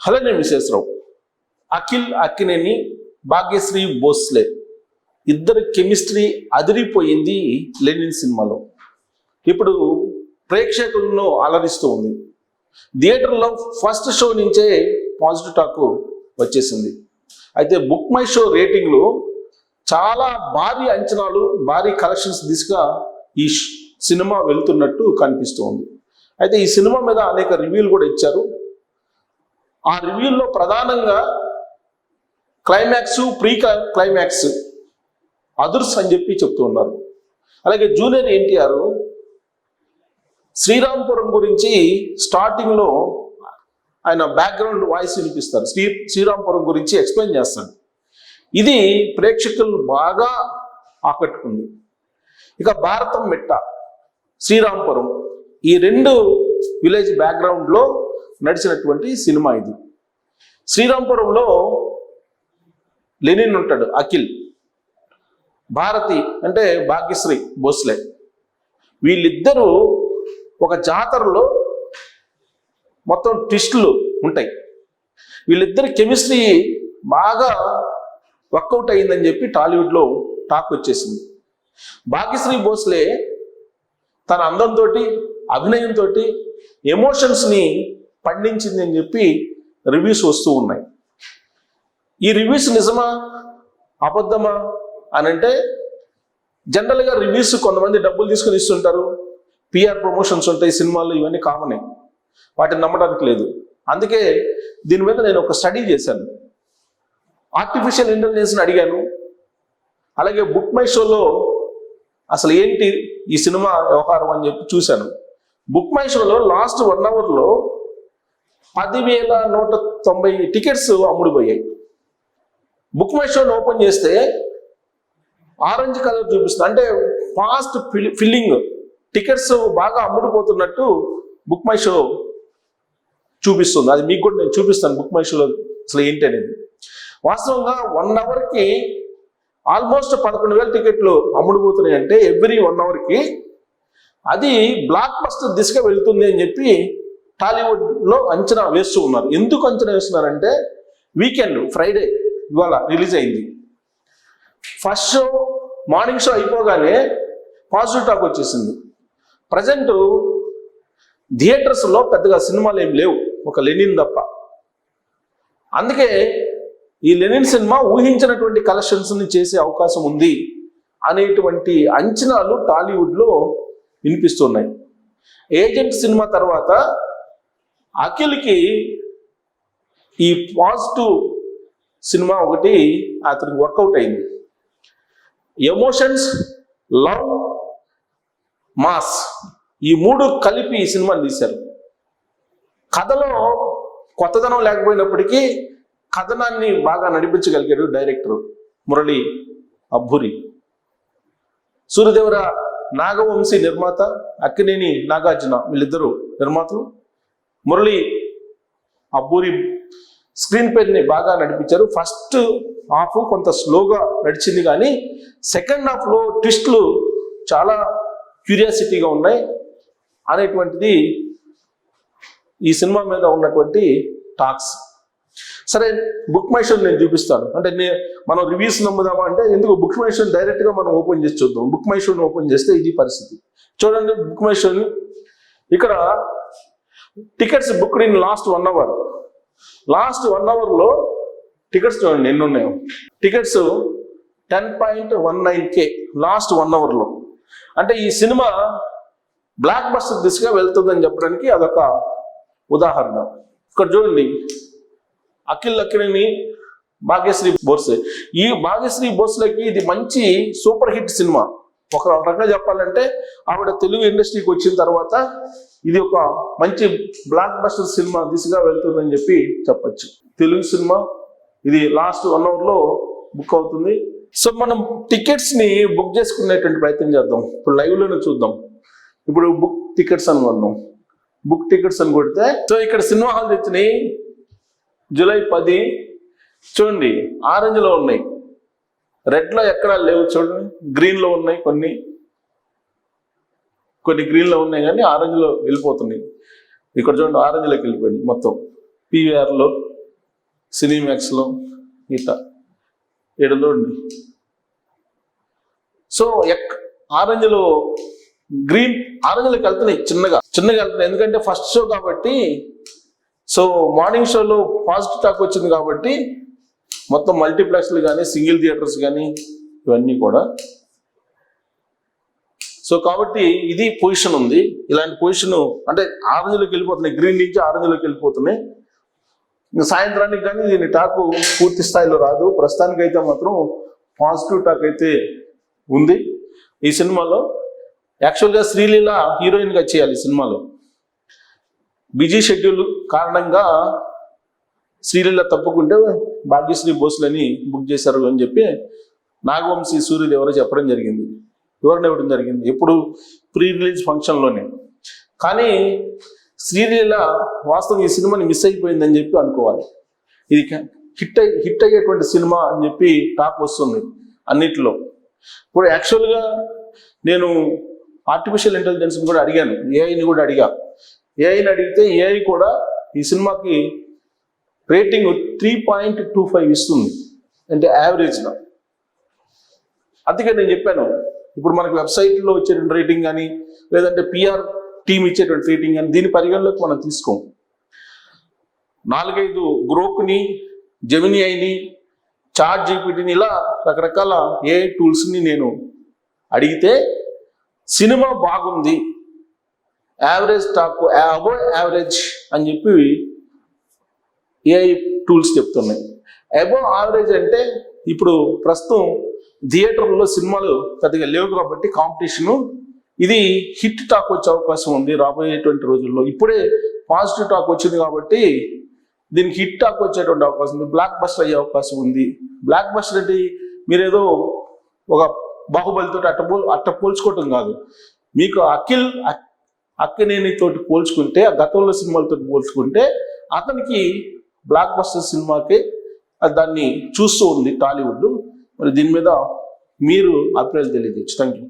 అలానే విశేషరావు, అఖిల్ అక్కినేని, భాగ్యశ్రీ భోస్లే ఇద్దరు కెమిస్ట్రీ అదిరిపోయింది లెనిన్ సినిమాలో. ఇప్పుడు ప్రేక్షకులను అలరిస్తూ ఉంది. థియేటర్లో ఫస్ట్ షో నుంచే పాజిటివ్ టాక్ వచ్చేసింది. అయితే బుక్ మై షో రేటింగ్లు చాలా భారీ అంచనాలు, భారీ కలెక్షన్స్ దిశగా ఈ సినిమా వెళ్తున్నట్టు కనిపిస్తూ ఉంది. అయితే ఈ సినిమా మీద అనేక రివ్యూలు కూడా ఇచ్చారు. ఆ రివ్యూల్లో ప్రధానంగా క్లైమాక్స్, ప్రీ క్లైమాక్స్ అదుర్స్ అని చెప్పి చెప్తూ ఉన్నారు. అలాగే జూనియర్ ఎన్టీఆర్ శ్రీరాంపురం గురించి స్టార్టింగ్లో ఆయన బ్యాక్గ్రౌండ్ వాయిస్ వినిపిస్తారు. శ్రీరాంపురం గురించి ఎక్స్ప్లెయిన్ చేస్తాడు. ఇది ప్రేక్షకులు బాగా ఆకట్టుకుంది. ఇక భారతం మెట్ట, శ్రీరాంపురం ఈ రెండు విలేజ్ బ్యాక్గ్రౌండ్లో నడిచినటువంటి సినిమా ఇది. శ్రీరాంపురంలో లెనిన్ ఉంటాడు, అఖిల్, భారతి అంటే భాగ్యశ్రీ భోస్లే. వీళ్ళిద్దరూ ఒక జాతరలో మొత్తం ట్విస్టులు ఉంటాయి. వీళ్ళిద్దరి కెమిస్ట్రీ బాగా వర్కౌట్ అయిందని చెప్పి టాలీవుడ్లో టాక్ వచ్చేసింది. భాగ్యశ్రీ భోస్లే తన అందంతో, అభినయంతో ఎమోషన్స్ని పండించింది అని చెప్పి రివ్యూస్ వస్తూ ఉన్నాయి. ఈ రివ్యూస్ నిజమా అబద్ధమా అని అంటే, జనరల్గా రివ్యూస్ కొంతమంది డబ్బులు తీసుకుని ఇస్తుంటారు, పిఆర్ ప్రమోషన్స్ ఉంటాయి సినిమాల్లో, ఇవన్నీ కామనే, వాటిని నమ్మడానికి లేదు. అందుకే దీని మీద నేను ఒక స్టడీ చేశాను. ఆర్టిఫిషియల్ ఇంటెలిజెన్స్ని అడిగాను. అలాగే బుక్ మై షోలో అసలు ఏంటి ఈ సినిమా వ్యవహారం అని చెప్పి చూశాను. బుక్ మై షోలో లాస్ట్ 1 అవర్లో 10,190 టికెట్స్ అమ్ముడుపోయాయి. బుక్ మై షోని ఓపెన్ చేస్తే ఆరెంజ్ కలర్ చూపిస్తుంది, అంటే ఫాస్ట్ ఫిల్లింగ్, టికెట్స్ బాగా అమ్ముడుపోతున్నట్టు బుక్ మై షో చూపిస్తుంది. అది మీకు కూడా నేను చూపిస్తాను బుక్ మై షోలో అసలు ఏంటి అనేది. వాస్తవంగా 1 అవర్కి ఆల్మోస్ట్ 11,000 టికెట్లు అమ్ముడుపోతున్నాయి. అంటే ఎవ్రీ 1 అవర్కి అది బ్లాక్ బస్టర్ దిశగా వెళ్తుంది అని చెప్పి టాలీవుడ్లో అంచనా వేస్తూ ఉన్నారు. ఎందుకు అంచనా వేస్తున్నారంటే, వీకెండ్ ఫ్రైడే ఇవాళ రిలీజ్ అయింది. ఫస్ట్ షో మార్నింగ్ షో అయిపోగానే పాజిటివ్ టాక్ వచ్చేసింది. ప్రజెంట్ థియేటర్స్లో పెద్దగా సినిమాలు ఏం లేవు, ఒక లెనిన్ తప్ప. అందుకే ఈ లెనిన్ సినిమా ఊహించినటువంటి కలెక్షన్స్ని చేసే అవకాశం ఉంది అనేటువంటి అంచనాలు టాలీవుడ్లో వినిపిస్తున్నాయి. ఏజెంట్ సినిమా తర్వాత అఖిల్కి ఈ పాజిటివ్ సినిమా ఒకటి అతనికి వర్కౌట్ అయింది. ఎమోషన్స్, లవ్, మాస్ ఈ 3 కలిపి ఈ సినిమాని తీశారు. కథలో కొత్తదనం లేకపోయినప్పటికీ కథనాన్ని బాగా నడిపించగలిగాడు డైరెక్టర్ మురళీ అబ్బూరి. సూర్యదేవర నాగవంశీ నిర్మాత, అక్కినేని నాగార్జున వీళ్ళిద్దరూ నిర్మాతలు. మురళీ అబ్బూరి స్క్రీన్ పేర్ని బాగా నడిపించారు. ఫస్ట్ హాఫ్ కొంత స్లోగా నడిచింది, కానీ సెకండ్ హాఫ్లో ట్విస్ట్లు చాలా క్యూరియాసిటీగా ఉన్నాయి అనేటువంటిది ఈ సినిమా మీద ఉన్నటువంటి టాక్స్. సరే, బుక్ మై షో నేను చూపిస్తాను. అంటే మనం రివ్యూస్ నమ్ముదామా అంటే, ఎందుకు బుక్ మై షోని డైరెక్ట్గా మనం ఓపెన్ చేసి చూద్దాం. బుక్ మై షోని ఓపెన్ చేస్తే ఇది పరిస్థితి. చూడండి బుక్ మై షోని. ఇక్కడ tickets booked in last 1 hour. Last 1 అవర్లో టికెట్స్ చూడండి ఎన్ని ఉన్నాయో. టికెట్స్ 10.19K లాస్ట్ 1 అవర్లో. అంటే ఈ సినిమా బ్లాక్ బస్టర్ దిశగా వెళ్తుందని చెప్పడానికి అదొక ఉదాహరణ. ఇక్కడ చూడండి, అఖిల్ అక్కినేని, భాగ్యశ్రీ భోస్లే. ఈ భాగ్యశ్రీ భోస్లేకి ఇది మంచి సూపర్ హిట్ సినిమా. ఒక రకంగా చెప్పాలంటే ఆవిడ తెలుగు ఇండస్ట్రీకి వచ్చిన తర్వాత ఇది ఒక మంచి బ్లాక్ బస్టర్ సినిమా దిశగా వెళ్తుందని చెప్పి చెప్పచ్చు. తెలుగు సినిమా ఇది లాస్ట్ 1 అవర్లో బుక్ అవుతుంది. సో మనం టికెట్స్ని బుక్ చేసుకునేటువంటి ప్రయత్నం చేద్దాం. ఇప్పుడు లైవ్లోనే చూద్దాం. ఇప్పుడు బుక్ టికెట్స్ అని కొన్నాం, బుక్ టికెట్స్ అని కొడితే, సో ఇక్కడ సినిమా హాల్ తెచ్చినాయి జూలై 10. చూడండి ఆరెంజ్లో ఉన్నాయి, రెడ్లో ఎక్కడా లేవు. చూడండి గ్రీన్లో ఉన్నాయి, కొన్ని గ్రీన్లో ఉన్నాయి, కానీ ఆరెంజ్లో వెళ్ళిపోతున్నాయి. ఇక్కడ చూడండి ఆరెంజ్లోకి వెళ్ళిపోయినాయి మొత్తం. పీవీఆర్లో సినీమాక్స్లో ఇట్లా ఏడులో ఉండి. సో ఆరెంజ్లో ఆరెంజ్లోకి వెళ్తున్నాయి, చిన్నగా వెళ్తున్నాయి. ఎందుకంటే ఫస్ట్ షో కాబట్టి, సో మార్నింగ్ షోలో పాజిటివ్ టాక్ వచ్చింది కాబట్టి మొత్తం మల్టీప్లెక్స్లు కానీ సింగిల్ థియేటర్స్ కానీ ఇవన్నీ కూడా. సో కాబట్టి ఇది పొజిషన్ ఉంది. ఇలాంటి పొజిషన్ అంటే ఆరెంజ్లోకి వెళ్ళిపోతున్నాయి, గ్రీన్ నుంచి ఆరెంజ్లోకి వెళ్ళిపోతున్నాయి. ఇంకా సాయంత్రానికి కానీ దీని టాక్ పూర్తి స్థాయిలో రాదు. ప్రస్తుతానికైతే మాత్రం పాజిటివ్ టాక్ అయితే ఉంది. ఈ సినిమాలో యాక్చువల్గా శ్రీలీల హీరోయిన్గా చేయాలి. సినిమాలో బిజీ షెడ్యూల్ కారణంగా శ్రీలీల తప్పుకుంటే భాగ్యశ్రీ భోస్లేని బుక్ చేశారు అని చెప్పి నాగవంశీ సూర్యదేవర చెప్పడం జరిగింది. వివరణ ఇవ్వడం జరిగింది ఎప్పుడు ప్రీ రిలీజ్ ఫంక్షన్లోనే. కానీ శ్రీలీల వాస్తవం ఈ సినిమాని మిస్ అయిపోయిందని చెప్పి అనుకోవాలి. ఇది హిట్ అయ్యేటువంటి సినిమా అని చెప్పి టాక్ వస్తుంది అన్నిటిలో. ఇప్పుడు యాక్చువల్గా నేను ఆర్టిఫిషియల్ ఇంటెలిజెన్స్ కూడా అడిగాను, ఏఐని కూడా అడిగా. ఏఐని అడిగితే ఏఐ కూడా ఈ సినిమాకి రేటింగ్ 3.25 ఇస్తుంది, అంటే యావరేజ్గా. అందుకే నేను చెప్పాను, ఇప్పుడు మనకి వెబ్సైట్లో వచ్చేటువంటి రేటింగ్ కానీ లేదంటే పిఆర్ టీమ్ ఇచ్చేటువంటి రేటింగ్ కానీ దీని పరిగణలోకి మనం తీసుకోం. 4-5 గ్రోక్ని, జెమినిఐని, చాట్ జీపీటీని ఇలా రకరకాల ఏఐ టూల్స్ని నేను అడిగితే సినిమా బాగుంది, యావరేజ్ టాక్, అబోవ్ యావరేజ్ అని చెప్పి ఏఐ టూల్స్ చెప్తున్నాయి. అబోవ్ యావరేజ్ అంటే ఇప్పుడు ప్రస్తుతం థియేటర్లో సినిమాలు పెద్దగా లేవు కాబట్టి కాంపిటీషను, ఇది హిట్ టాక్ వచ్చే అవకాశం ఉంది రాబోయేటువంటి రోజుల్లో. ఇప్పుడే పాజిటివ్ టాక్ వచ్చింది కాబట్టి దీనికి హిట్ టాక్ వచ్చేటువంటి అవకాశం ఉంది, బ్లాక్ బస్టర్ అయ్యే అవకాశం ఉంది. బ్లాక్ బస్టర్ అంటే మీరేదో ఒక బాహుబలితో అట్ట పోల్చుకోవటం కాదు. మీకు అక్కినేని తోటి పోల్చుకుంటే, ఆ గతంలో సినిమాలతో పోల్చుకుంటే అతనికి బ్లాక్ బస్టర్ సినిమాకి దాన్ని చూస్తూ ఉంది టాలీవుడ్. మరి దీని మీద మీరు అభిప్రాయాలు తెలియజేయచ్చు. Thank you.